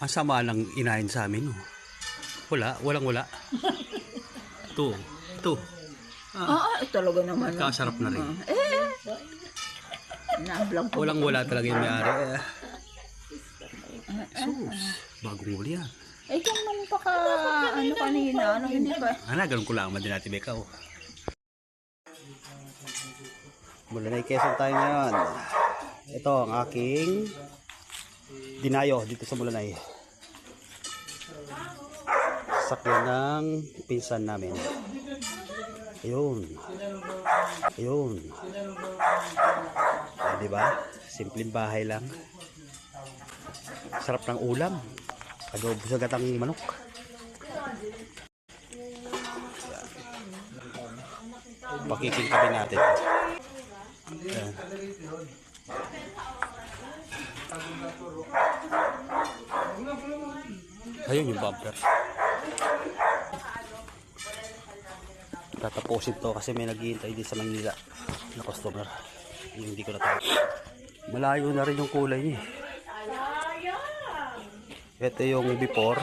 Ang sama ng inahin sa amin. Oh. Walang wala. Ito. Talaga naman. Kasarap na rin. Na-vlog ko. Walang wala talaga yung may-ari. Sus, bagong huli yan. Kung nung kanina, hindi pa. Ganun ko lang, madin natin Beka. Oh. Mulanay Quezon tayo ngayon. Ito ang aking dinayo dito sa Mulanay. Sakyan ng pinsan namin. Ayun. Diba? Simpleng bahay lang. Sarap ng ulam. Adobo sa gatang manok. Pakikingkabin natin. Ayan. Ayun yung bumper. Tatapusin to kasi may naghihintay din sa Manila na customer. Yung hindi ko natapos. Malayo na rin yung kulay niya. Ito yung before.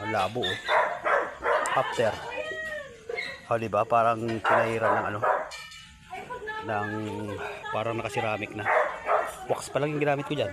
Ang labo. Oh. After. Diba? Parang pinahiran ng parang nakaceramic na. Wax pa lang yung ginamit ko dyan.